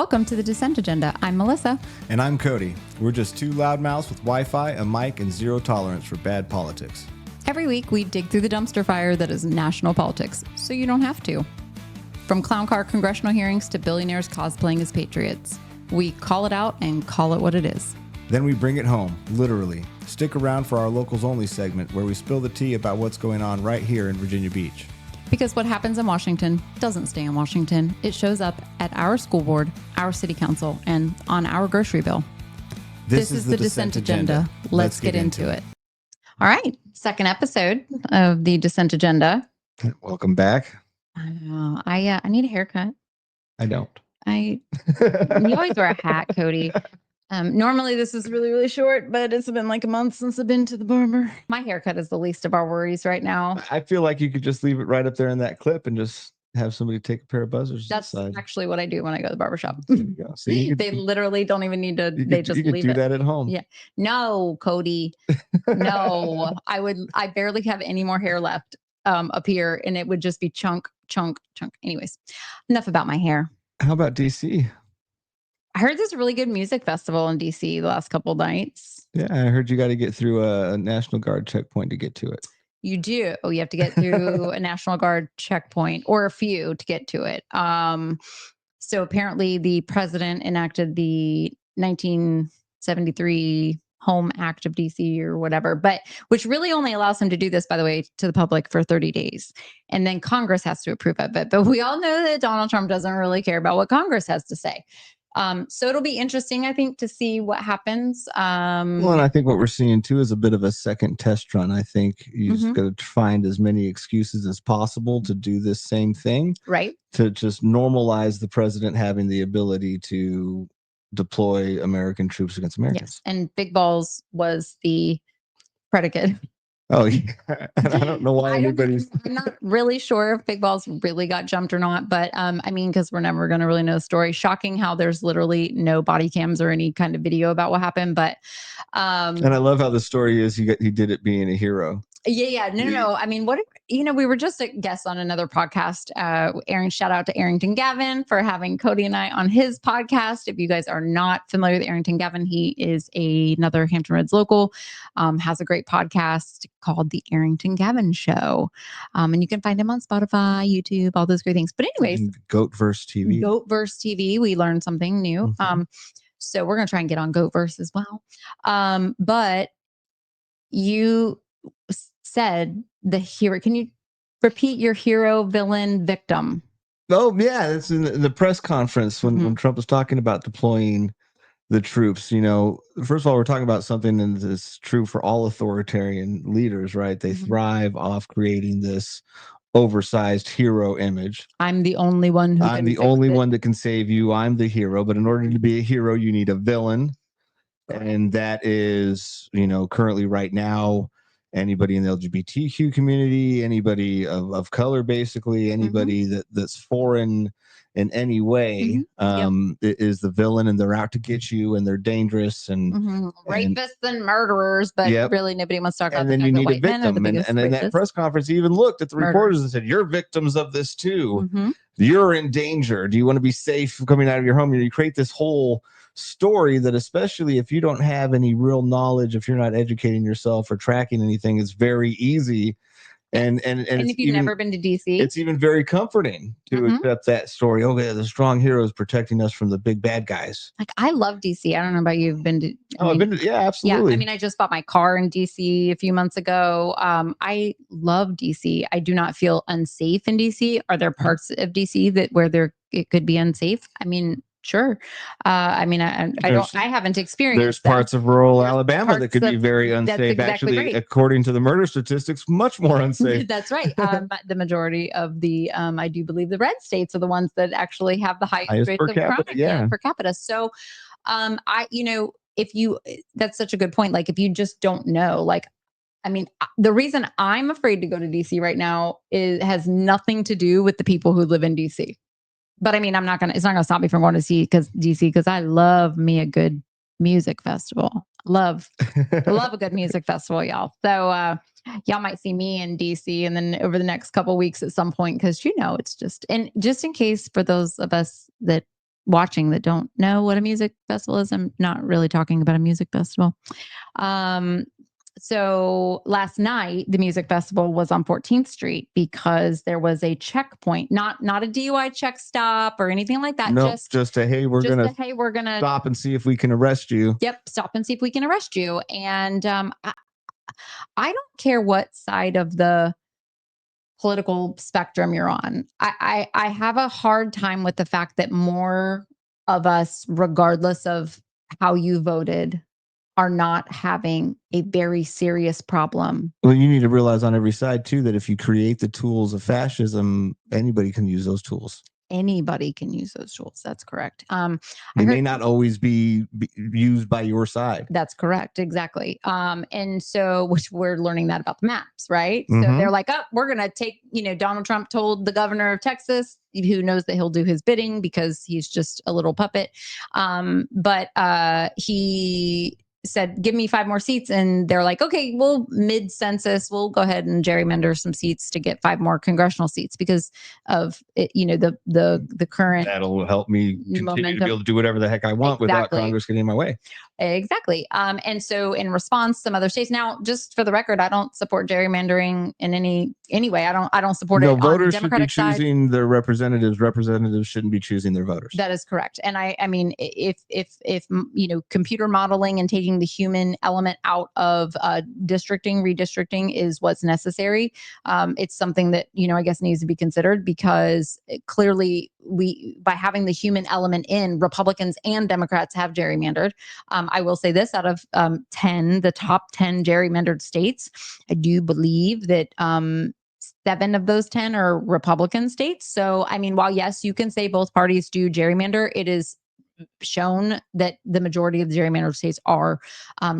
Welcome to the Dissent Agenda. I'm Melissa. And I'm Cody. We're just two loudmouths with Wi-Fi, a mic, and zero tolerance for bad politics. Every week, we dig through the dumpster fire that is national politics, so you don't have to. From clown car congressional hearings to billionaires cosplaying as patriots, we call it out and call it what it is. Then we bring it home, literally. Stick around for our Locals Only segment where we spill the tea about what's going on right here in Virginia Beach. Because what happens in Washington doesn't stay in Washington. It shows up at our school board, our city council, and on our grocery bill. This is the Dissent Agenda. Let's get into it. All right. Second episode of the Dissent Agenda. Welcome back. I need a haircut. I don't. You always wear a hat, Cody. Normally this is really, really short, but it's been like a month since I've been to the barber. My haircut is the least of our worries right now. I feel like you could just leave it right up there in that clip and just have somebody take a pair of buzzers. That's actually what I do when I go to the barbershop. There you go. See, they literally don't even need to. They just you could leave do it. that at home. Yeah. No, Cody. No, I barely have any more hair left up here, and it would just be chunk. Anyways, enough about my hair. How about DC? I heard there's a really good music festival in DC the last couple of nights. Yeah, I heard you got to get through a National Guard checkpoint to get to it. You do. You have to get through a National Guard checkpoint or a few to get to it. So apparently the president enacted the 1973 Home Act of DC or whatever, but which really only allows him to do this, by the way, to the public for 30 days. And then Congress has to approve of it. But we all know that Donald Trump doesn't really care about what Congress has to say. So it'll be interesting, I think, to see what happens. Well, and I think what we're seeing too is a bit of a second test run. I think you just got to find as many excuses as possible to do this same thing, right? To just normalize the president having the ability to deploy American troops against Americans. Yes, and Big Balls was the predicate. Oh, yeah. And I don't know why anybody's. I'm not really sure if Big Balls really got jumped or not, but I mean, because we're never going to really know the story. Shocking how there's literally no body cams or any kind of video about what happened. But and I love how the story is he did it being a hero. Yeah. No. I mean, we were just a guest on another podcast. Shout out to Arrington Gavin for having Cody and I on his podcast. If you guys are not familiar with Arrington Gavin, he is another Hampton Roads local, has a great podcast called The Arrington Gavin Show. And you can find him on Spotify, YouTube, all those great things. But anyways, Goatverse TV. We learned something new. So we're going to try and get on Goatverse as well. But you said the hero. Can you repeat your hero, villain, victim? Oh, yeah. It's in the press conference when Trump was talking about deploying the troops. You know, first of all, we're talking about something that's true for all authoritarian leaders, right? They thrive off creating this oversized hero image. I'm the only one I'm the only one that can save you. I'm the hero. But in order to be a hero, you need a villain. And that is, currently right now, anybody in the LGBTQ community, anybody of color, basically anybody that's foreign in any way is the villain, and they're out to get you, and they're dangerous and rapists and murderers, but really nobody wants to talk about. And then you need a victim, and in that press conference, he even looked at the reporters and said, "You're victims of this too. You're in danger. Do you want to be safe coming out of your home?" And you create this whole story that, especially if you don't have any real knowledge, if you're not educating yourself or tracking anything, it's very easy. And if you've never been to DC, it's even very comforting to accept that story. Oh, yeah, the strong hero is protecting us from the big bad guys. Like, I love DC. I don't know about you. You've been to? I've been to, yeah, absolutely. Yeah, I mean, I just bought my car in DC a few months ago. I love DC. I do not feel unsafe in DC. Are there parts of DC where it could be unsafe? I mean, sure. I haven't experienced. There's parts of rural Alabama that could be very unsafe. Exactly, actually, right. According to the murder statistics, much more unsafe. That's right. The majority of the, I do believe, the red states are the ones that actually have the highest rates of crime per capita. So, that's such a good point. Like, if you just don't know, like, I mean, the reason I'm afraid to go to DC right now has nothing to do with the people who live in DC. But I mean, it's not going to stop me from going to DC because I love me a good music festival. Love a good music festival, y'all. So y'all might see me in DC and then over the next couple of weeks at some point, because it's just in case for those of us that watching that don't know what a music festival is, I'm not really talking about a music festival. So last night, the music festival was on 14th Street because there was a checkpoint, not a DUI check stop or anything like that. No, just a hey, we're gonna stop and see if we can arrest you. Yep, stop and see if we can arrest you. And I don't care what side of the political spectrum you're on. I have a hard time with the fact that more of us, regardless of how you voted, are not having a very serious problem. Well, you need to realize on every side too that if you create the tools of fascism, anybody can use those tools. Anybody can use those tools. That's correct. They may not always be used by your side. That's correct. Exactly. And so, which we're learning that about the maps, right? So they're like, oh, we're going to take, Donald Trump told the governor of Texas, who knows that he'll do his bidding because he's just a little puppet. But he said, give me 5 more seats. And they're like, okay, well, mid census, we'll go ahead and gerrymander some seats to get 5 more congressional seats because of it, the current. That'll help me continue to be able to do whatever the heck I want without Congress getting in my way. Exactly. And so in response, some other states now, just for the record, I don't support gerrymandering in any way. I don't support it. Voters should be choosing their representatives. Representatives shouldn't be choosing their voters. That is correct. And I mean, if computer modeling and taking the human element out of redistricting is what's necessary. It's something that I guess needs to be considered because clearly by having the human element in, Republicans and Democrats have gerrymandered. I will say this: out of the top 10 gerrymandered states, I do believe that 7 of those 10 are Republican states. So, I mean, while yes, you can say both parties do gerrymander, it is shown that the majority of the gerrymandered states are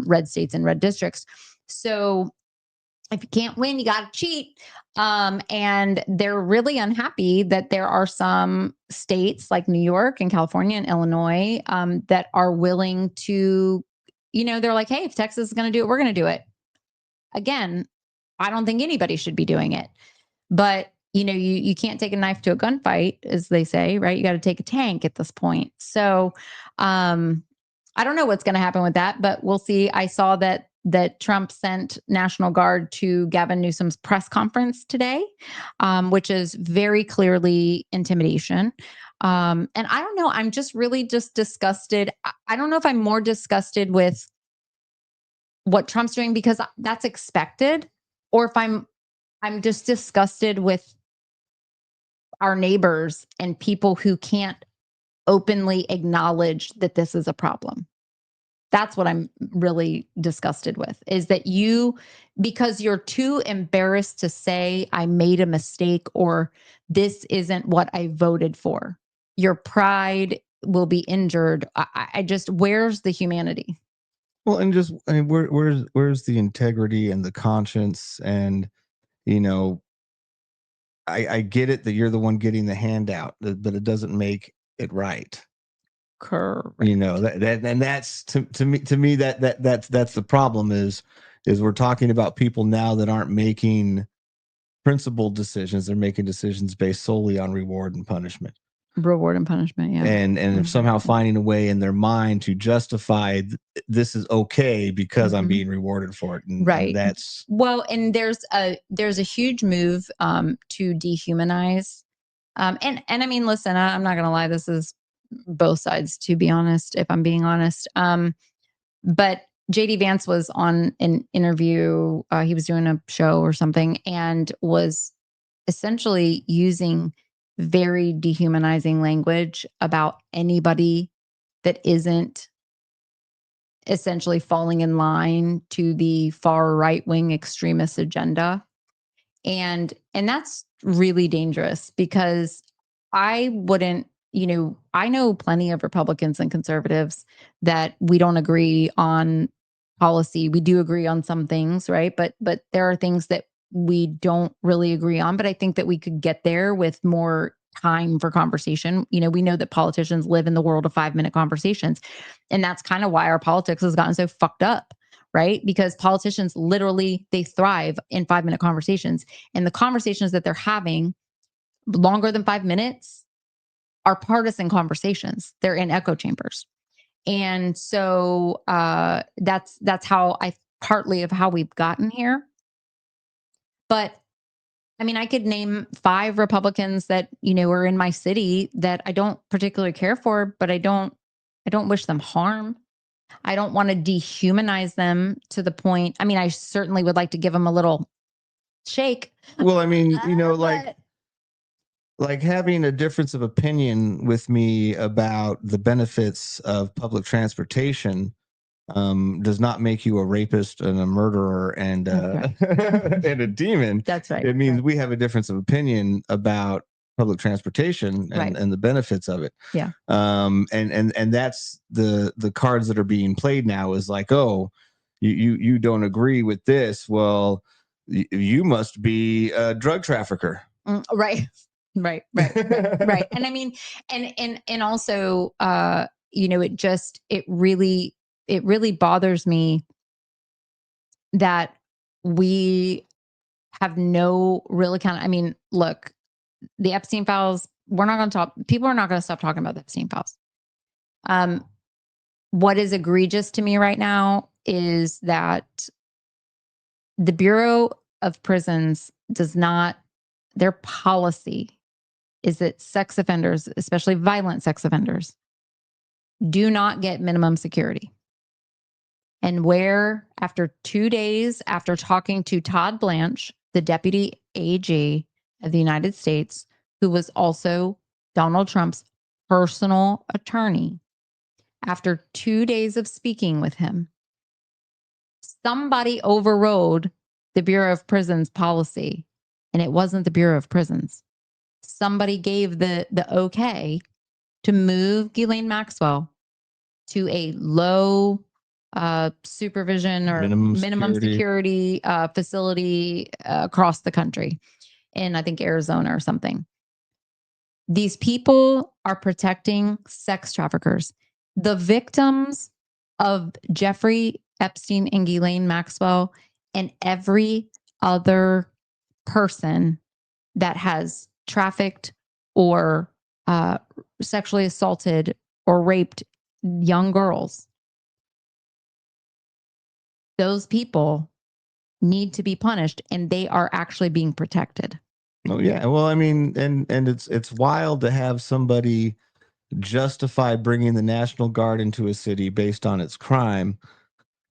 red states and red districts. So if you can't win, you got to cheat. And they're really unhappy that there are some states like New York and California and Illinois that are willing to, they're like, hey, if Texas is going to do it, we're going to do it. Again, I don't think anybody should be doing it. But, you can't take a knife to a gunfight, as they say, right? You got to take a tank at this point. So I don't know what's going to happen with that, but we'll see. I saw that Trump sent National Guard to Gavin Newsom's press conference today, which is very clearly intimidation. And I don't know, I'm just really disgusted. I don't know if I'm more disgusted with what Trump's doing because that's expected, or if I'm just disgusted with our neighbors and people who can't openly acknowledge that this is a problem. That's what I'm really disgusted with, is that because you're too embarrassed to say I made a mistake or this isn't what I voted for, your pride will be injured. I just, where's the humanity? Well, and just, where's the integrity and the conscience? And, I get it that you're the one getting the handout, but it doesn't make it right. Correct. And that's to me that's the problem is we're talking about people now that aren't making principled decisions. They're making decisions based solely on reward and punishment. Yeah. And if somehow finding a way in their mind to justify this is okay because I'm being rewarded for it. Right. And that's and there's a huge move to dehumanize. And I mean, listen, I'm not gonna lie, this is both sides, to be honest, if I'm being honest. But JD Vance was on an interview, he was doing a show or something, and was essentially using very dehumanizing language about anybody that isn't essentially falling in line to the far right-wing extremist agenda. And that's really dangerous because I wouldn't, I know plenty of Republicans and conservatives that we don't agree on policy. We do agree on some things, right? But there are things that we don't really agree on. But I think that we could get there with more time for conversation. We know that politicians live in the world of 5-minute conversations. And that's kind of why our politics has gotten so fucked up, right? Because politicians literally, they thrive in 5-minute conversations. And the conversations that they're having longer than 5 minutes are partisan conversations. They're in echo chambers. And so that's how partly of how we've gotten here. But I mean, I could name 5 Republicans that, are in my city that I don't particularly care for, but I don't wish them harm. I don't want to dehumanize them to the point. I mean, I certainly would like to give them a little shake. Well, I mean, But like having a difference of opinion with me about the benefits of public transportation does not make you a rapist and a murderer and and a demon. That's right. It means we have a difference of opinion about public transportation and the benefits of it. Yeah. And that's the cards that are being played now is like, oh, you don't agree with this. Well, you must be a drug trafficker. Right. Right. And I mean, and also, it really bothers me that we have no real account. I mean, look, the Epstein files, people are not going to stop talking about the Epstein files. What is egregious to me right now is that the Bureau of Prisons their policy is that sex offenders, especially violent sex offenders, do not get minimum security. And where, after 2 days after talking to Todd Blanche, the deputy AG of the United States, who was also Donald Trump's personal attorney, after 2 days of speaking with him, somebody overrode the Bureau of Prisons policy, and it wasn't the Bureau of Prisons. Somebody gave the okay to move Ghislaine Maxwell to a low supervision or minimum security facility across the country in, I think, Arizona or something. These people are protecting sex traffickers. The victims of Jeffrey Epstein and Ghislaine Maxwell and every other person that has trafficked or sexually assaulted or raped young girls. Those people need to be punished, and they are actually being protected. Oh yeah. Well, I mean, and it's wild to have somebody justify bringing the National Guard into a city based on its crime,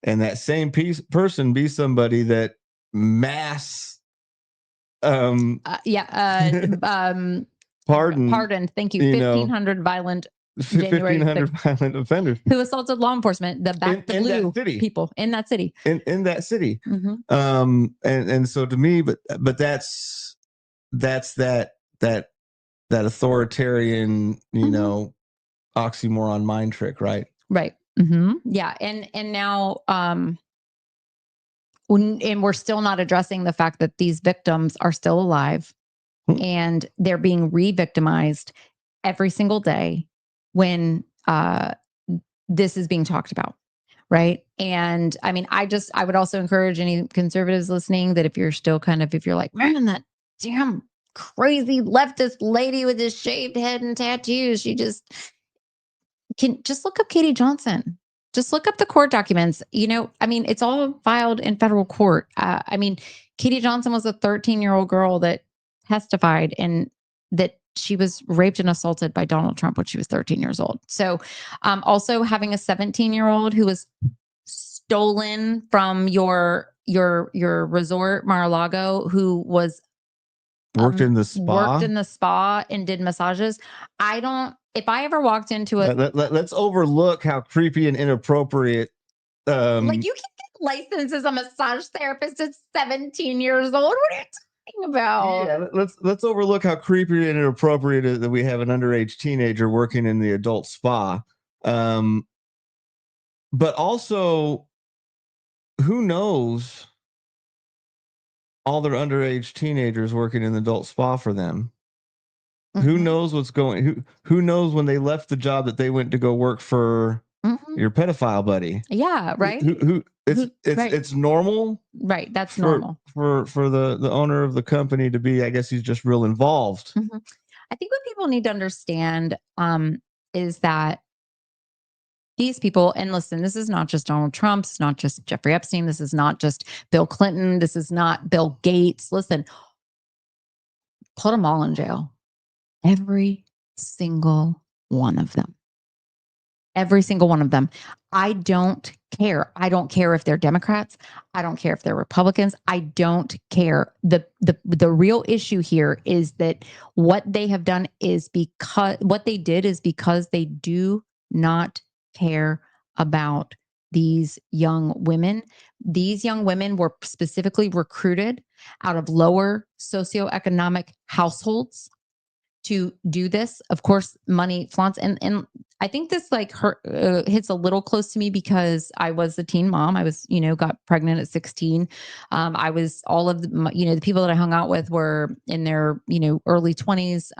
and that same person be somebody that mass pardon. Thank you. 1,500 violent 1,500 violent offenders who assaulted law enforcement, the blue people in that city. In that city. Mm-hmm. And so to me, but that's that authoritarian, oxymoron mind trick, right? Right. Mm-hmm. Yeah. And now, and we're still not addressing the fact that these victims are still alive and they're being re-victimized every single day when this is being talked about. Right. And I mean, I would also encourage any conservatives listening that if you're like, man, that damn crazy leftist lady with this shaved head and tattoos, she just look up Katie Johnson. Just look up the court documents. I mean, it's all filed in federal court. I mean, Katie Johnson was a 13-year-old girl that testified and that she was raped and assaulted by Donald Trump when she was 13 years old. So also having a 17-year-old who was stolen from your resort, Mar-a-Lago, who was worked in the spa and did massages. If I ever walked into a let's overlook how creepy and inappropriate like you can get licensed as a massage therapist at 17 years old. What are you talking about? Yeah, let's overlook how creepy and inappropriate it is that we have an underage teenager working in the adult spa. But also, who knows all their underage teenagers working in the adult spa for them? Mm-hmm. Who knows what's going? Who knows when they left the job that they went to go work for your pedophile buddy? Yeah, right. It's normal, right? That's normal for the owner of the company to be. I guess he's just real involved. Mm-hmm. I think what people need to understand is that these people, and listen, this is not just Donald Trump, it's not just Jeffrey Epstein, this is not just Bill Clinton, this is not Bill Gates. Listen, put them all in jail. Every single one of them. Every single one of them. I don't care. I don't care if they're Democrats. I don't care if they're Republicans. I don't care. The real issue here is that what they have done is because what they did is because they do not care about these young women. These young women were specifically recruited out of lower socioeconomic households to do this. Of course, money flaunts, and I think this like hits a little close to me because I was a teen mom. I was, got pregnant at 16. I was all of the people that I hung out with were in their, early 20s.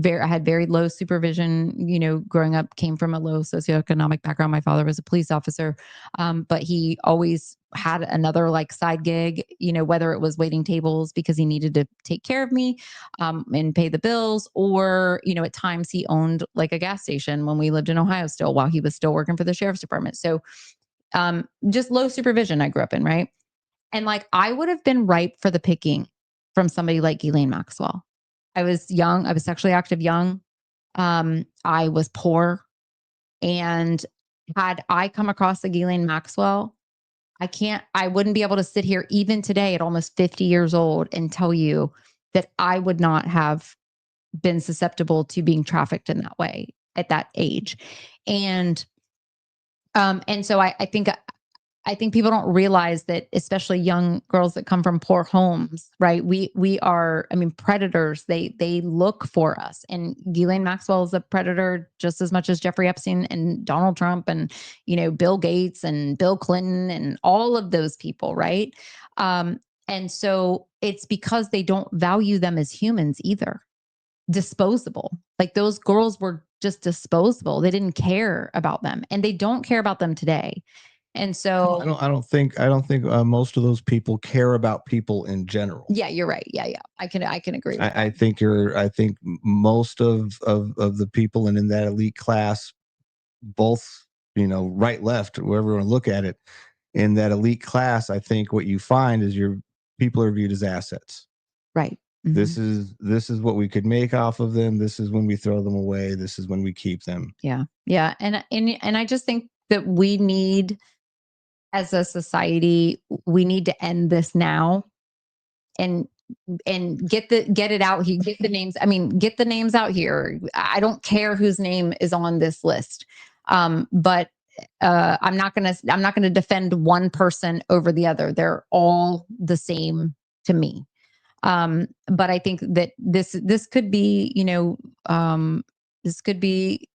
I had very low supervision, growing up, came from a low socioeconomic background. My father was a police officer, but he always had another like side gig, whether it was waiting tables because he needed to take care of me and pay the bills, or, at times he owned like a gas station when we lived in Ohio still while he was still working for the sheriff's department. So just low supervision I grew up in, right? And like I would have been ripe for the picking from somebody like Ghislaine Maxwell. I was young. I was sexually active young. I was poor. And had I come across a Ghislaine Maxwell, I wouldn't be able to sit here even today at almost 50 years old and tell you that I would not have been susceptible to being trafficked in that way at that age. And so I think people don't realize that, especially young girls that come from poor homes, right? We are, predators. They look for us. And Ghislaine Maxwell is a predator just as much as Jeffrey Epstein and Donald Trump and, Bill Gates and Bill Clinton and all of those people, right? And so it's because they don't value them as humans either. Disposable. Like those girls were just disposable. They didn't care about them, and they don't care about them today. And so I don't think most of those people care about people in general. yeah, you're right. Yeah. I can agree with I think most of the people and in that elite class, both, right, left, wherever you want to look at it, in that elite class, I think what you find is your people are viewed as assets. right. This is what we could make off of them. This is when we throw them away. This is when we keep them. Yeah. Yeah. And I just think that we need, as a society, we need to end this now and get it out here, get the names. Get the names out here. I don't care whose name is on this list. But I'm not gonna defend one person over the other. They're all the same to me. But I think that this could be, this could be,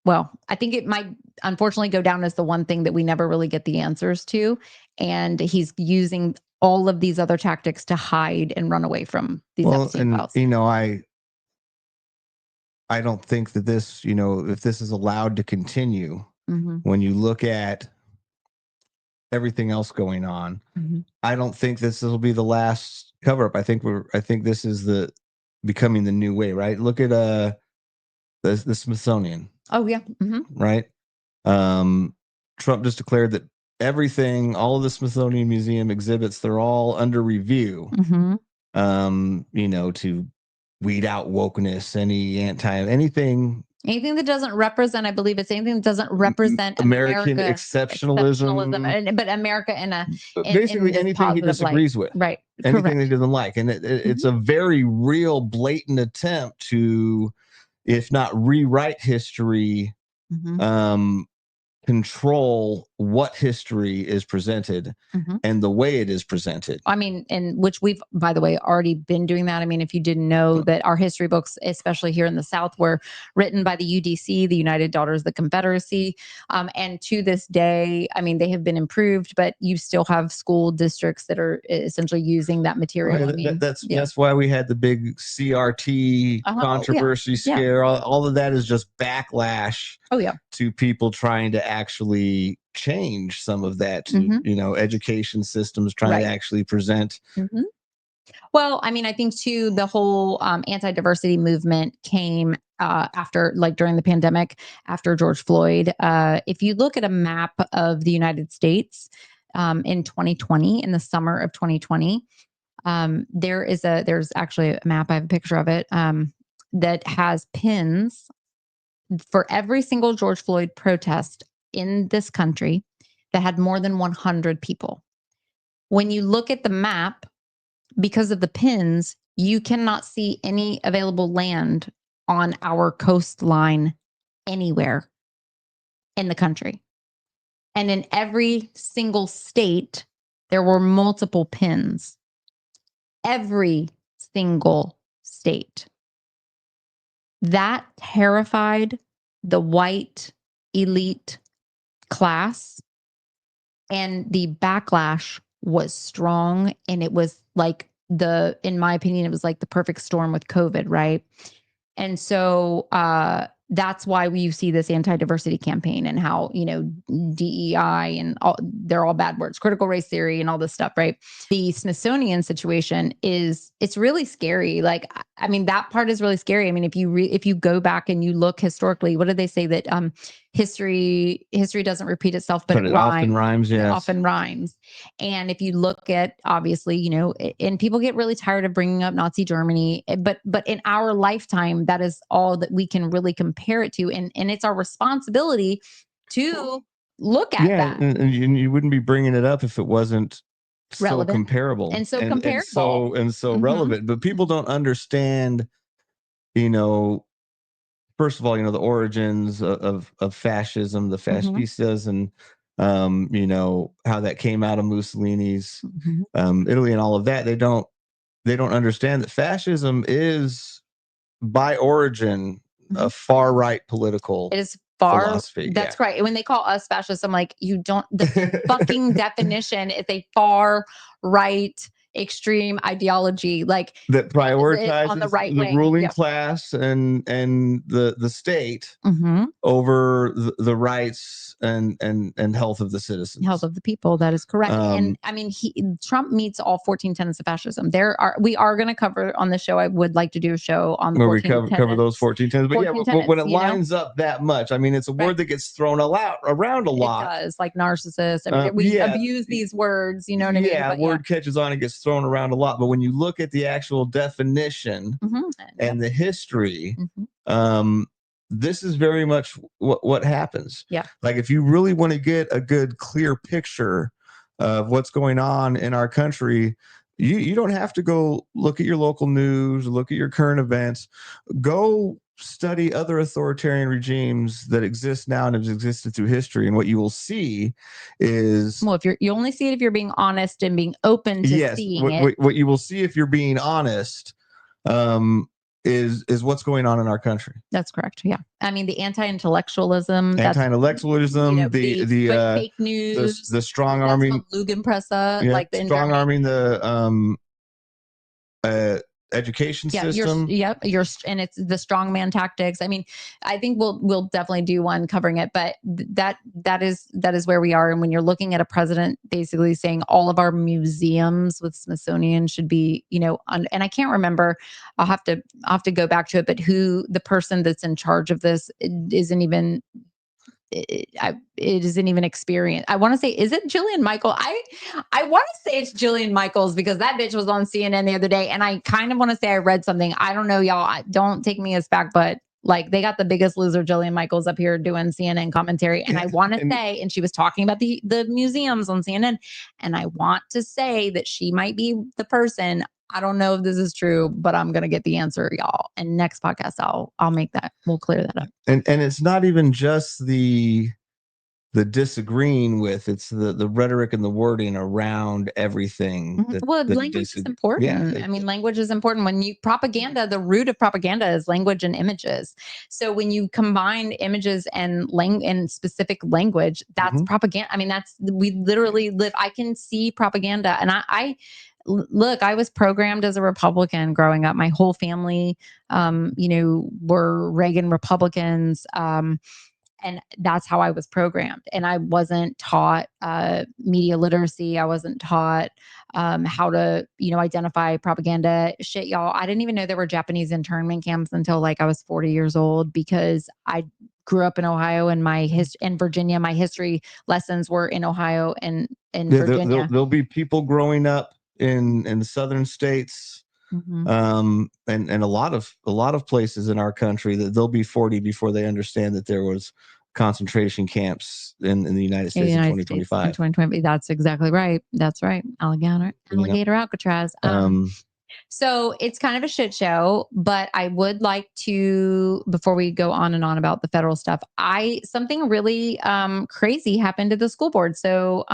well, I think it might unfortunately go down as the one thing that we never really get the answers to. And he's using all of these other tactics to hide and run away from these Epstein files. I don't think that this, if this is allowed to continue, when you look at everything else going on, I don't think this will be the last cover up. I think this is becoming the new way, right? Look at the Smithsonian. Oh yeah. Right. Trump just declared that all of the Smithsonian Museum exhibits, they're all under review. To weed out wokeness, anything that doesn't represent, I believe it's anything that doesn't represent American exceptionalism, but America basically in anything he disagrees with, right? Anything Correct. he doesn't like, and it's a very real, blatant attempt to, if not rewrite history, control what history is presented and the way it is presented. And which we've, by the way, already been doing that. If you didn't know that our history books, especially here in the South, were written by the UDC, the United Daughters of the Confederacy. And to this day, they have been improved, but you still have school districts that are essentially using that material. Right. That's why we had the big CRT controversy scare. All of that is just backlash to people trying to actually change some of that to, education systems trying to actually present Well, I mean, I think too, the whole anti-diversity movement came after, like during the pandemic, after George Floyd. If you look at a map of the United States in 2020, in the summer of 2020, there's actually a map. I have a picture of it that has pins for every single George Floyd protest in this country that had more than 100 people. When you look at the map, because of the pins, you cannot see any available land on our coastline anywhere in the country. And in every single state, there were multiple pins. Every single state. That terrified the white elite class, and the backlash was strong, and it was like in my opinion, it was like the perfect storm with COVID, right? And so that's why you see this anti-diversity campaign, and how, DEI and they're all bad words, critical race theory and all this stuff, right? The Smithsonian situation it's really scary. Like, I mean, that part is really scary. I mean, if you go back and you look historically, what did they say? That history doesn't repeat itself, but it often rhymes. It Yes. often rhymes. And if you look at, obviously, and people get really tired of bringing up Nazi Germany, but in our lifetime, that is all that we can really compare it to, and it's our responsibility to look at that. And you wouldn't be bringing it up if it wasn't Relevant. so comparable And so comparable. and so relevant. But people don't understand, first of all, the origins of fascism, the fascistas, and how that came out of Mussolini's Italy and all of that. They don't understand that fascism is by origin a far right political. It is far philosophy. That's right. And when they call us fascists, I'm like, you don't. The fucking definition is a far right extreme ideology, like that prioritizes on the right the wing. ruling class and the state over the rights and health of the citizens, health of the people. That is correct. And I mean, Trump meets all 14 tenets of fascism. We are going to cover on the show. I would like to do a show on the where 14 we cover those 14 tenets. But 14 tenets, when it lines up that much, I mean, it's a word that gets thrown around a lot. It does, like narcissist. I mean, we abuse these words. You know what I mean? Yeah, word catches on and gets thrown around a lot. But when you look at the actual definition and the history, this is very much what happens. Yeah. Like, if you really want to get a good, clear picture of what's going on in our country, you don't have to go look at your local news, look at your current events. Go study other authoritarian regimes that exist now and have existed through history, and what you will see is, well, if you only see it if you're being honest and being open to seeing it. What you will see if you're being honest is what's going on in our country. That's correct. Yeah. I mean, the anti-intellectualism, the fake news, the strong arming, Lugenpresse, like the strong arming the education system. And it's the strongman tactics. I mean, I think we'll definitely do one covering it, but that is where we are. And when you're looking at a president basically saying all of our museums with Smithsonian should be, and I can't remember, I'll have to go back to it, but who the person that's in charge of this isn't even. It isn't even experienced. I want to say, is it Jillian Michael? I want to say it's Jillian Michaels, because that bitch was on CNN the other day, and I kind of want to say I read something. I don't know, y'all. Don't take me as fact, but like, they got the Biggest Loser Jillian Michaels up here doing CNN commentary, and I want to say, and she was talking about the museums on CNN, and I want to say that she might be the person. I don't know if this is true, but I'm going to get the answer, y'all. And next podcast, I'll make that. We'll clear that up. And it's not even just the disagreeing with, it's the rhetoric and the wording around everything. Language is important. I mean, language is important. When propaganda, the root of propaganda is language and images. So when you combine images and specific language, that's propaganda. I mean, we literally live. I can see propaganda, and I look, I was programmed as a Republican growing up. My whole family, were Reagan Republicans. And that's how I was programmed. And I wasn't taught media literacy. I wasn't taught how to, identify propaganda. Shit, y'all. I didn't even know there were Japanese internment camps until like I was 40 years old, because I grew up in Ohio, and in Virginia. My history lessons were in Ohio and in Virginia. There'll be people growing up in the southern states, and a lot of places in our country that they'll be 40 before they understand that there was concentration camps in the United States in 2025. In 2020. That's exactly right. That's right. Alligator Alcatraz. So it's kind of a shit show, but I would like to, before we go on and on about the federal stuff, something really crazy happened to the school board. So,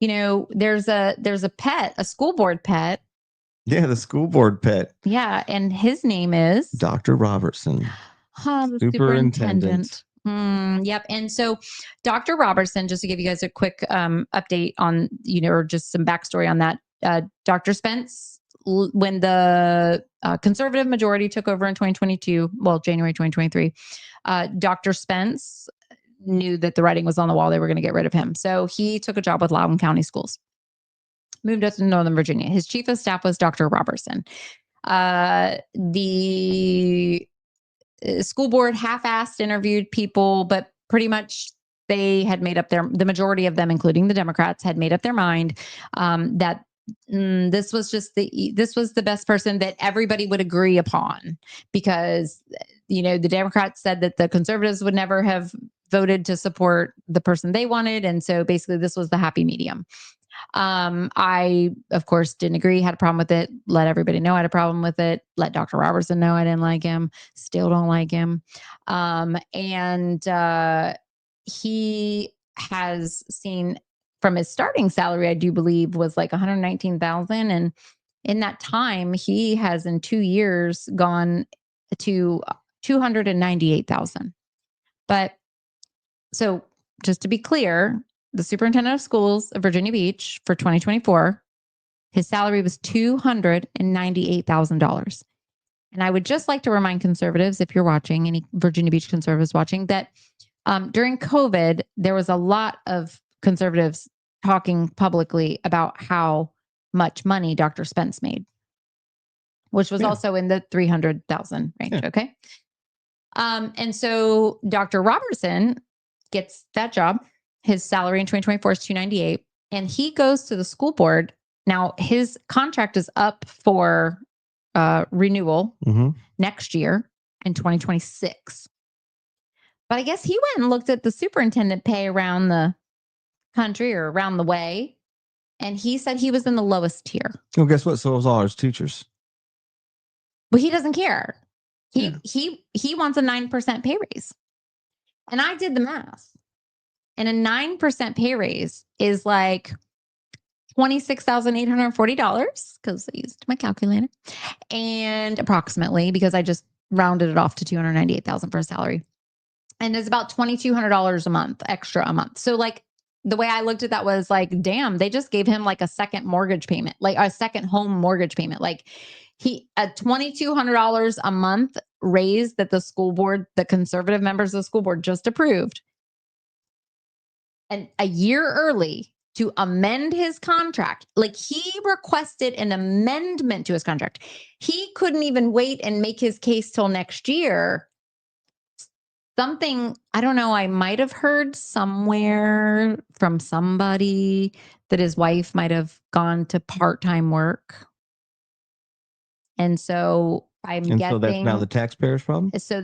there's a school board pet. Yeah, the school board pet. Yeah, and his name is Dr. Robertson. The superintendent. Yep. And so Dr. Robertson, just to give you guys a quick update on, or just some backstory on that, Dr. Spence, when the conservative majority took over in 2022, well, January 2023, Dr. Spence knew that the writing was on the wall. They were going to get rid of him. So he took a job with Loudoun County Schools, moved up to Northern Virginia. His chief of staff was Dr. Robertson. The school board half-assed interviewed people, but pretty much they had made up the majority of them, including the Democrats, had made up their mind that this was the best person that everybody would agree upon, because the Democrats said that the conservatives would never have voted to support the person they wanted, and so basically this was the happy medium. I, of course, didn't agree, had a problem with it, let everybody know I had a problem with it, let Dr. Robertson know I didn't like him, still don't like him. He has seen, from his starting salary, I do believe was like 119,000. And in that time, he has in 2 years gone to 298,000. But so just to be clear, the superintendent of schools of Virginia Beach for 2024, his salary was $298,000. And I would just like to remind conservatives, if you're watching, any Virginia Beach conservatives watching, that during COVID, there was a lot of conservatives talking publicly about how much money Dr. Spence made, which was also in the 300,000 range. Yeah. Okay. And so Dr. Robertson gets that job. His salary in 2024 is 298, and he goes to the school board. Now his contract is up for renewal next year in 2026. But I guess he went and looked at the superintendent pay around the country or around the way, and he said he was in the lowest tier. Well, guess what? So was all his teachers. But he doesn't care. He wants a 9% pay raise. And I did the math. And a 9% pay raise is like $26,840, because I used my calculator, and approximately, because I just rounded it off to 298,000 for a salary. And it's about $2,200 a month, extra a month. So like the way I looked at that was like, damn, they just gave him like a second mortgage payment, like a second home mortgage payment. Like a $2,200 a month raise that the school board, the conservative members of the school board just approved, and a year early to amend his contract. Like he requested an amendment to his contract. He couldn't even wait and make his case till next year. Something, I don't know, I might have heard somewhere from somebody that his wife might have gone to part-time work. And so I'm guessing. So that's now the taxpayers' problem? So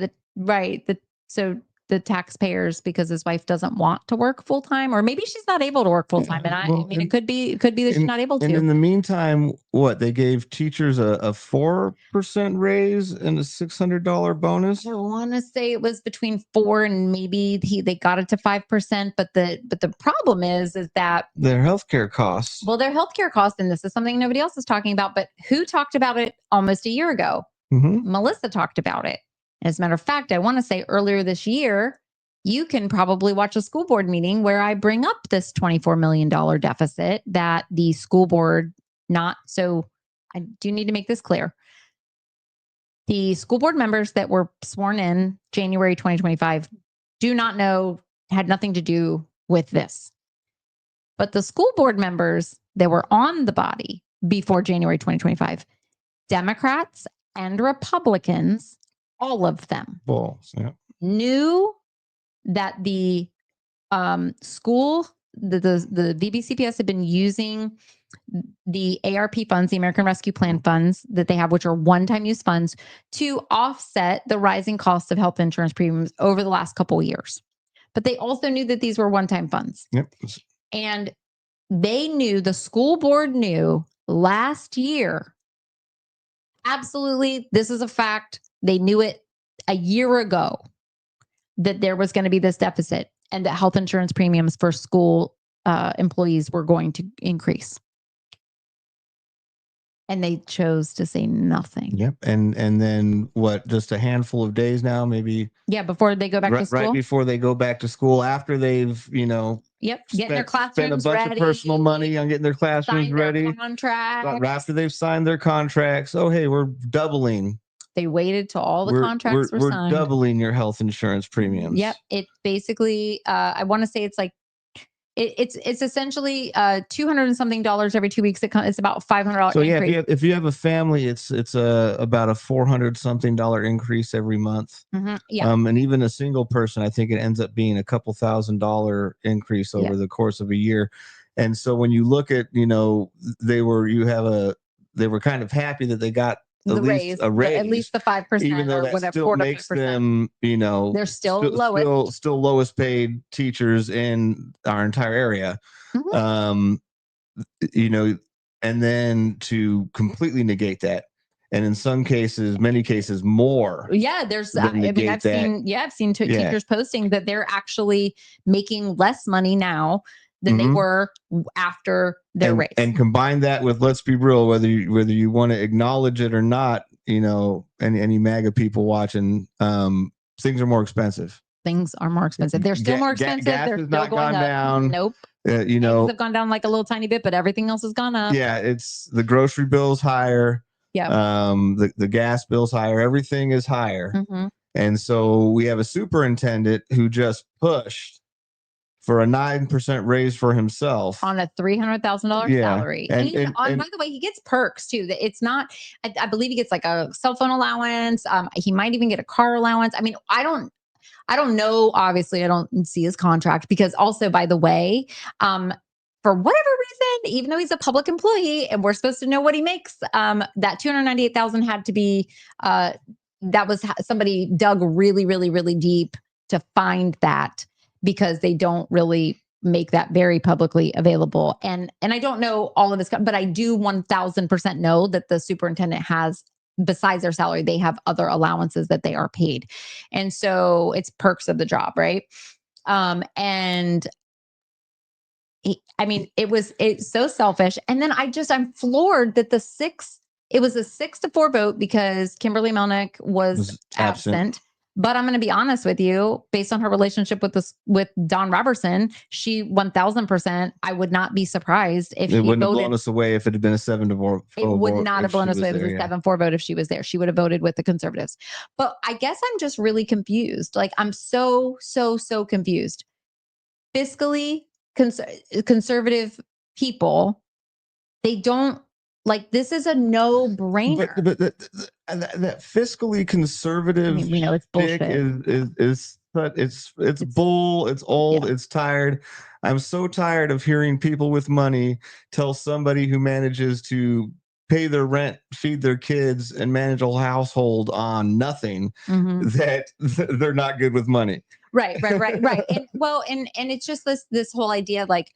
the taxpayers, because his wife doesn't want to work full time, or maybe she's not able to work full time. And it could be that she's not able to. And in the meantime, they gave teachers a 4% raise and a $600 bonus. I want to say it was between 4 and maybe they got it to 5%. But the problem is that their healthcare costs. Well, their healthcare costs, and this is something nobody else is talking about. But who talked about it almost a year ago? Melissa talked about it. As a matter of fact, I want to say earlier this year, you can probably watch a school board meeting where I bring up this $24 million deficit that the school board so I do need to make this clear. The school board members that were sworn in January 2025 do not know, had nothing to do with this. But the school board members that were on the body before January 2025, Democrats and Republicans, all of them knew that the school, the VBCPS had been using the ARP funds, the American Rescue Plan funds that they have, which are one-time use funds, to offset the rising costs of health insurance premiums over the last couple of years. But they also knew that these were one-time funds. Yep. And they knew, the school board knew last year, absolutely, this is a fact. They knew it a year ago that there was going to be this deficit and that health insurance premiums for school employees were going to increase. And they chose to say nothing. Yep. And then what, just a handful of days now, maybe. Yeah, before they go back to school. Right before they go back to school, after they've, getting their classrooms spent a bunch ready, of personal money on getting their classrooms ready. After they've signed their contracts, oh, hey, we're doubling. They waited till all the contracts were signed. We're doubling your health insurance premiums. Yep. It basically, I want to say it's like, it's essentially $200 and something every 2 weeks. It's about $500. So yeah, if you have a family, it's about a $400 something increase every month. Mm-hmm. Yeah. And even a single person, I think it ends up being a couple $1,000 increase over the course of a year. And so when you look at, they were kind of happy that they got a raise, at least the 5%, even though that still makes them, they're still lowest paid teachers in our entire area. Mm-hmm. And then to completely negate that, and in some cases, many cases, more. Yeah, I've seen teachers posting that they're actually making less money now than they were after their race. And combine that with, let's be real, whether you want to acknowledge it or not, any MAGA people watching, things are more expensive. Things are more expensive. They're still more expensive. Gas They're has still not going gone up. down. Nope. Things have gone down like a little tiny bit, but everything else has gone up. Yeah, it's the grocery bill's higher. Yeah. The gas bill's higher. Everything is higher. Mm-hmm. And so we have a superintendent who just pushed for a 9% raise for himself on a $300,000 salary. And by the way, he gets perks too. It's not, I believe he gets like a cell phone allowance. He might even get a car allowance. I mean, I don't know. Obviously, I don't see his contract, because also, by the way, for whatever reason, even though he's a public employee and we're supposed to know what he makes, that $298,000 had to be, that was somebody dug really, really, really deep to find that, because they don't really make that very publicly available. And I don't know all of this, but I do 1000% know that the superintendent has, besides their salary, they have other allowances that they are paid. And so it's perks of the job, right? And it's so selfish. And then I'm floored that it was a 6-4 vote because Kimberly Melnick was absent. But I'm going to be honest with you, based on her relationship with Don Robertson, she 1000%. I would not be surprised if it wouldn't have blown us away if it had been a 7-4. It would not have blown us away if it was a 7-4 vote if she was there. She would have voted with the conservatives. But I guess I'm just really confused. Like, I'm so confused. Fiscally conservative people, they don't. Like, this is a no-brainer. But that fiscally conservative, we know it's bullshit. It's bull. It's old. It's tired. I'm so tired of hearing people with money tell somebody who manages to pay their rent, feed their kids, and manage a household on nothing that they're not good with money. Right. And it's just this whole idea, like,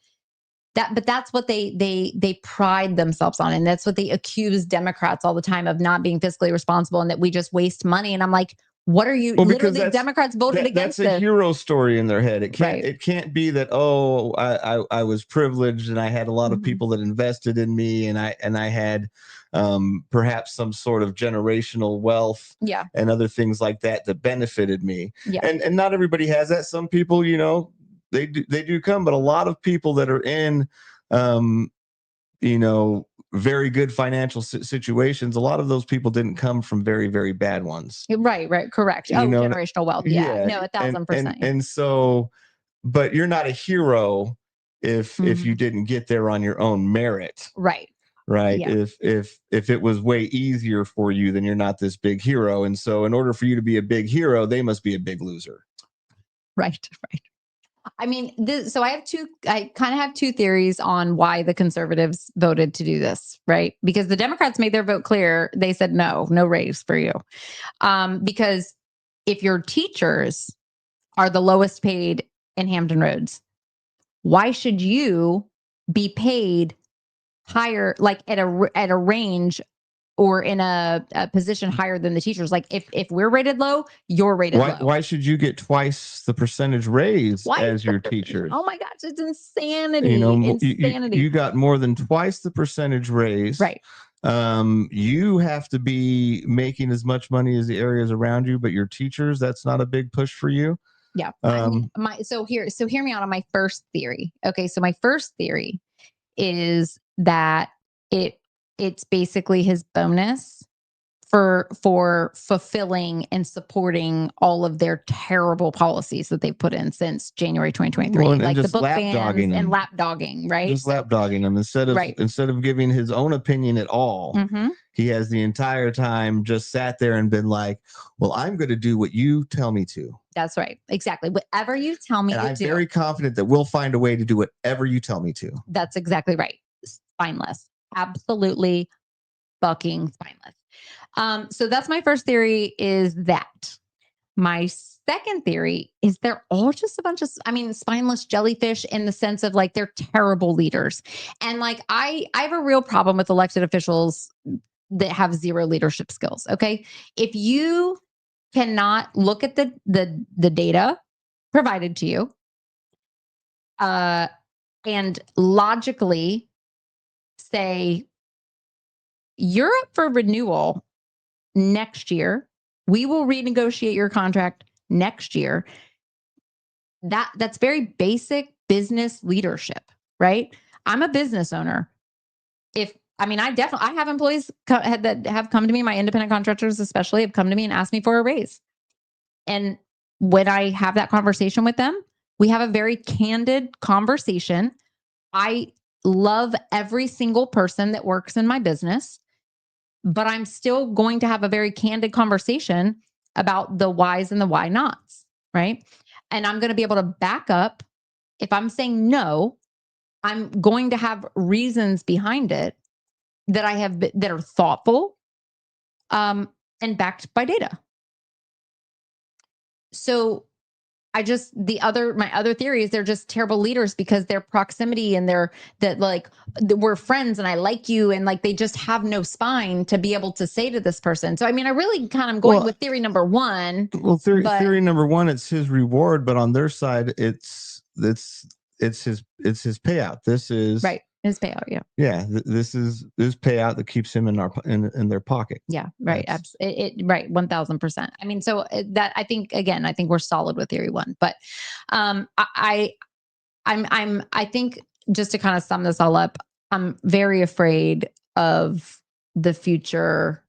that, but that's what they pride themselves on. And that's what they accuse Democrats all the time of, not being fiscally responsible and that we just waste money. And I'm like, what are you, literally Democrats voted against that's a this. Hero story in their head. It can't be that, I was privileged and I had a lot of people that invested in me, and I had perhaps some sort of generational wealth and other things like that benefited me. And not everybody has that. Some people, they do come, but a lot of people that are in, very good financial situations, a lot of those people didn't come from very, very bad ones. Right, correct. Generational wealth. Yeah, no, 1,000%. And so, but you're not a hero if you didn't get there on your own merit. Right. Yeah. If it was way easier for you, then you're not this big hero. And so in order for you to be a big hero, they must be a big loser. Right. I mean, so I kind of have two theories on why the conservatives voted to do this, right? Because the Democrats made their vote clear. They said, no raise for you. Because if your teachers are the lowest paid in Hampton Roads, why should you be paid higher, like at a range or in a position higher than the teachers? Like if we're rated low, you're rated low. Why should you get twice the percentage raise as your teachers? Oh my gosh, it's insanity. Insanity. You got more than twice the percentage raise. Right. You have to be making as much money as the areas around you, but your teachers, that's not a big push for you. Yeah. So hear me out on my first theory. Okay. So my first theory is that it's basically his bonus for fulfilling and supporting all of their terrible policies that they've put in since January 2023, like the book bans and lapdogging, right? Just lapdogging them instead of giving his own opinion at all. He has the entire time just sat there and been like, well, I'm going to do what you tell me to. That's right. Exactly. Whatever you tell me to do. I'm very confident that we'll find a way to do whatever you tell me to. That's exactly right. Spineless. Absolutely fucking spineless. So that's my first theory, is that. My second theory is they're all just a bunch of, spineless jellyfish, in the sense of like they're terrible leaders. And like I have a real problem with elected officials that have zero leadership skills. Okay. If you cannot look at the data provided to you and logically say, you're up for renewal next year, we will renegotiate your contract next year. That's very basic business leadership, right? I'm a business owner. I have employees that have come to me, my independent contractors especially, have come to me and asked me for a raise. And when I have that conversation with them, we have a very candid conversation. I love every single person that works in my business, but I'm still going to have a very candid conversation about the whys and the why nots, right? And I'm going to be able to back up. If I'm saying no, I'm going to have reasons behind it that are thoughtful, and backed by data. So my other theory is they're just terrible leaders because their proximity and we're friends and I like you, and like they just have no spine to be able to say to this person. So I really kind of going with theory number one. Well, theory number one, it's his reward, but on their side, it's his payout. This is right. His payout, yeah. Yeah, this is payout that keeps him in their pocket. Yeah, right. Right, 1,000%. So that I think we're solid with theory one, but I think, just to kind of sum this all up, I'm very afraid of the future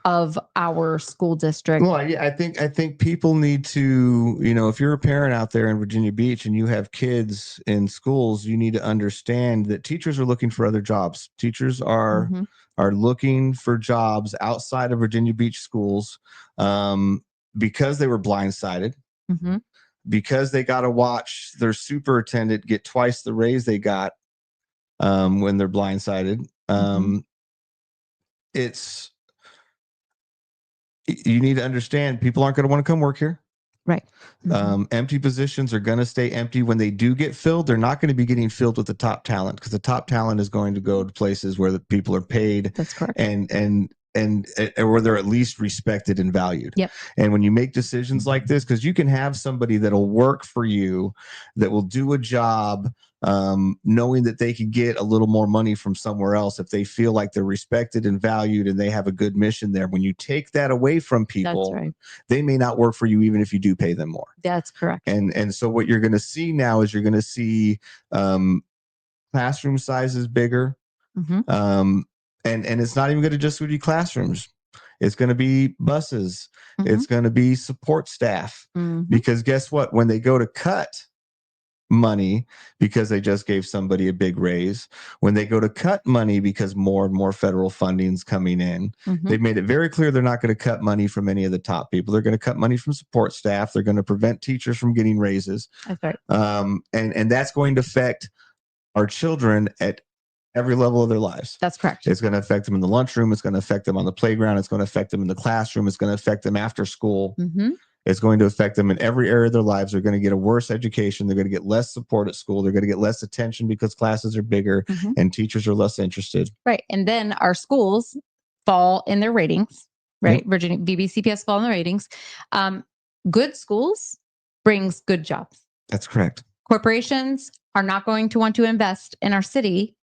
of our school district. Well, I think people need to, if you're a parent out there in Virginia Beach and you have kids in schools, you need to understand that teachers are looking for other jobs. Teachers are looking for jobs outside of Virginia Beach schools, because they were blindsided, because they got to watch their superintendent get twice the raise they got when they're blindsided. You need to understand, people aren't going to want to come work here. Right. Empty positions are going to stay empty. When they do get filled, they're not going to be getting filled with the top talent, because the top talent is going to go to places where the people are paid. That's correct. And where they're at least respected and valued. Yep. And when you make decisions like this, because you can have somebody that'll work for you, that will do a job, knowing that they can get a little more money from somewhere else if they feel like they're respected and valued and they have a good mission there. When you take that away from people, that's right, they may not work for you even if you do pay them more. That's correct. And so what you're going to see now is you're going to see classroom sizes bigger. And it's not even going to just be classrooms. It's going to be buses. Mm-hmm. It's going to be support staff. Mm-hmm. Because guess what? When they go to cut money because they just gave somebody a big raise, when they go to cut money because more and more federal funding's coming in, Mm-hmm. they've made it very clear they're not going to cut money from any of the top people. They're going to cut money from support staff. They're going to prevent teachers from getting raises. That's right. And that's going to affect our children at every level of their lives. That's correct. It's going to affect them in the lunchroom. It's going to affect them on the playground. It's going to affect them in the classroom. It's going to affect them after school. Mm-hmm. It's going to affect them in every area of their lives. They're going to get a worse education. They're going to get less support at school. They're going to get less attention because classes are bigger Mm-hmm. and teachers are less interested. Right. And then our schools fall in their ratings, right? Yep. Virginia BBCPS fall in the ratings. Good schools brings good jobs. That's correct. Corporations are not going to want to invest in our city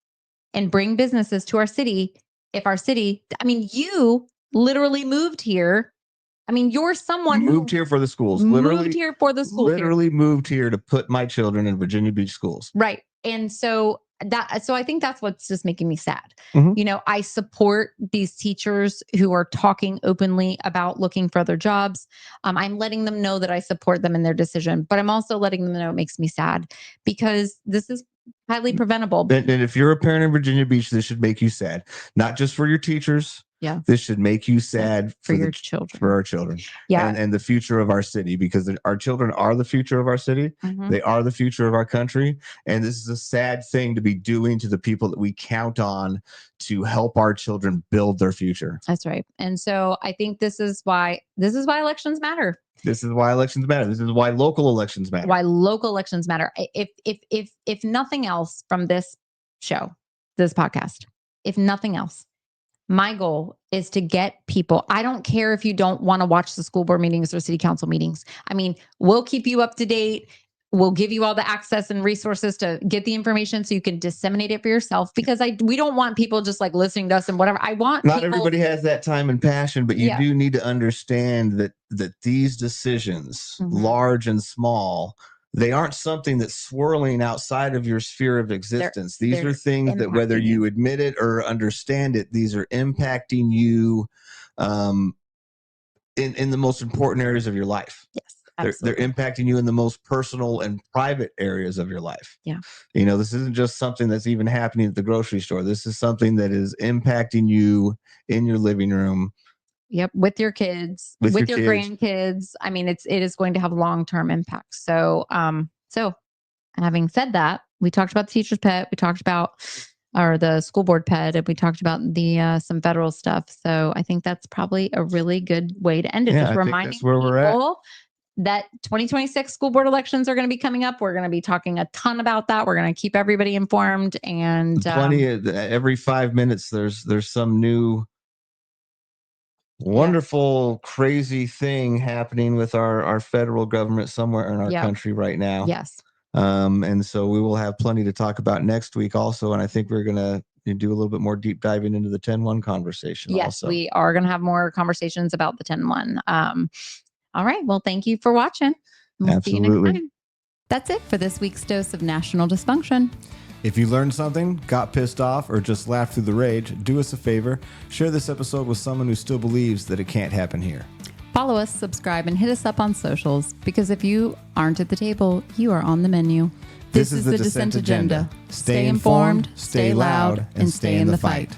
and bring businesses to our city if our city, I mean, you literally moved here. I mean, you're someone who moved here for the schools. moved here for the schools. Literally moved here to put my children in Virginia Beach schools. Right. And so I think that's what's just making me sad. Mm-hmm. You know, I support these teachers who are talking openly about looking for other jobs. I'm letting them know that I support them in their decision, but I'm also letting them know it makes me sad because this is highly preventable. And if you're a parent in Virginia Beach, this should make you sad, not just for your teachers. Yeah. This should make you sad for your children. For our children. Yeah. And the future of our city, because our children are the future of our city. Mm-hmm. They are the future of our country. And this is a sad thing to be doing to the people that we count on to help our children build their future. That's right. And so I think this is why elections matter. This is why elections matter. This is why local elections matter. Why local elections matter. If nothing else from this show, this podcast, if nothing else, my goal is to get people. I don't care if you don't want to watch the school board meetings or city council meetings. I mean, we'll keep you up to date. We'll give you all the access and resources to get the information so you can disseminate it for yourself, because we don't want people just like listening to us and whatever. I want not everybody has that time and passion, but you do need to understand that these decisions, mm-hmm. large and small, they aren't something that's swirling outside of your sphere of existence. These are things that whether you admit it or understand it, these are impacting you in the most important areas of your life. Yes. They're impacting you in the most personal and private areas of your life. Yeah. You know, this isn't just something that's even happening at the grocery store. This is something that is impacting you in your living room. Yep. With your kids, with your grandkids. I mean, it is going to have long-term impacts. So, having said that, we talked about the teacher's pet. We talked about the school board pet, and we talked about the some federal stuff. So I think that's probably a really good way to end it. Yeah, just reminding people that 2026 school board elections are going to be coming up. We're going to be talking a ton about that. We're going to keep everybody informed, and every 5 minutes there's some new wonderful, crazy thing happening with our federal government somewhere in our country right now. Yes. And so we will have plenty to talk about next week also. And I think we're going to do a little bit more deep diving into the 10-1 conversation. Yes, also. We are going to have more conversations about the 10-1. All right. Well, thank you for watching. We'll Absolutely. See you next time. That's it for this week's dose of national dysfunction. If you learned something, got pissed off, or just laughed through the rage, do us a favor. Share this episode with someone who still believes that it can't happen here. Follow us, subscribe, and hit us up on socials, because if you aren't at the table, you are on the menu. This is the Dissent Agenda. Stay informed, stay loud, and stay in the fight.